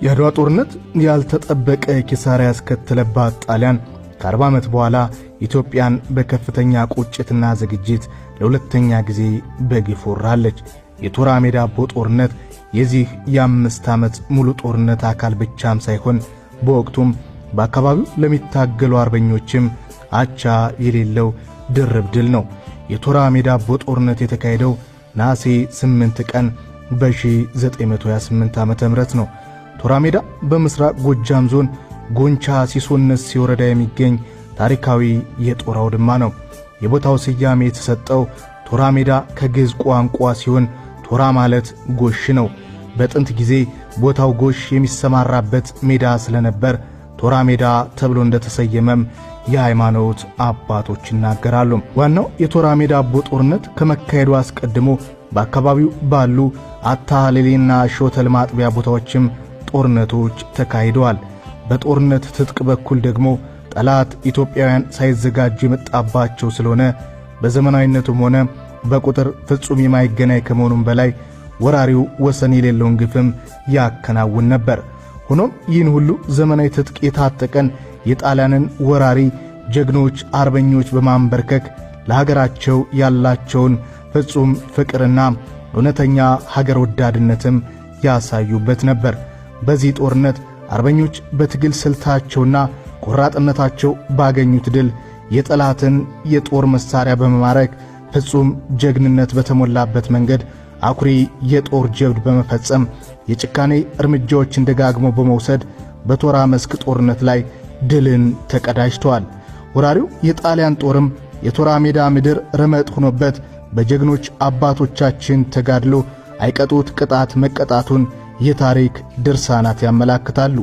የአድዋ ጦርነት ያልተጠበቀ ኪሳራ ያስከተለባት ጣሊያን ከ40 ዓመት በኋላ ኢትዮጵያን በከፍተኛ ቁጭትና ዝግጅት ለሁለተኛ ጊዜ በግፍ ወራለች። የቶራ ሜዳ አቦ ጦርነት የዚህ የ5 ዓመት ሙሉ ጦርነት አካል ብቻም ሳይሆን በወቅቱም በአካባቢው ለሚታገሉ አርበኞችም አቻ የሌለው ድርብ ድል ነው። የቶራ ሜዳ አቦ ጦርነት የተካሄደው ነሐሴ 8 ቀን በ1928 ዓመተ ምህረት ነው። ቶራ ሜዳ በምስራቅ ጎጃም ዞን ጎንቻ ሲሶነስ ወረዳ የሚገኝ ታሪካዊ የጦር አውድማ ነው። የቦታው ስያሜ የተሰጠው ቶራ ሜዳ ከግዕዝ ቋንቋ ሲሆን ቶራ ማለት ጎሽ ነው። በጥንት ጊዜ ቦታው ጎሽ የሚሰማራበት ሜዳ ስለነበር ቶራ ሜዳ ተብሎ እንደተሰየመም የሃይማኖት አባቶች ይናገራሉ። ዋናው የቶራ ሜዳ አቦ ጦርነት ከመካሄዱ አስቀድሞ በአካባቢው ባሉ አታሌሌና ሾተል ማጥቢያ ቦታዎችም ጦርነቶች ተካሂደዋል። በጦርነት ትጥቅ በኩል ደግሞ ጠላት ኢትዮጵያውያን ሳይዘጋጁ የመጣባቸው ስለሆነ በዘመናዊነቱም ሆነ በቁጥር ፍጹም የማይገናኝ ከመሆኑም በላይ ወራሪው ወሰን የሌለውን ግፍም ያከናውን ነበር። ሆኖም ይህን ሁሉ ዘመናዊ ትጥቅ የታጠቀን የጣሊያንን ወራሪ ጀግኖች አርበኞች በማንበርከክ ለሀገራቸው ያላቸውን ፍጹም ፍቅርና እውነተኛ ሀገር ወዳድነትም ያሳዩበት ነበር። በዚህ ጦርነት አርበኞች በትግል ስልታቸውና ቆራጥነታቸው ባገኙት ድል የጠላትን የጦር መሳሪያ በመማረክ ፍጹም ጀግንነት በተሞላበት መንገድ አኩሪ የጦር ጀብድ በመፈጸም የጭካኔ እርምጃዎችን ደጋግመው በመውሰድ በቶራ መስክ ጦርነት ላይ ድልን ተቀዳጅተዋል። ወራሪው የጣሊያን ጦርም የቶራ ሜዳ ምድር ረመጥ ሆኖበት በጀግኖች አባቶቻችን ተጋድሎ አይቀጡት ቅጣት መቀጣቱን የታሪክ ድርሳናት ያመለክታሉ።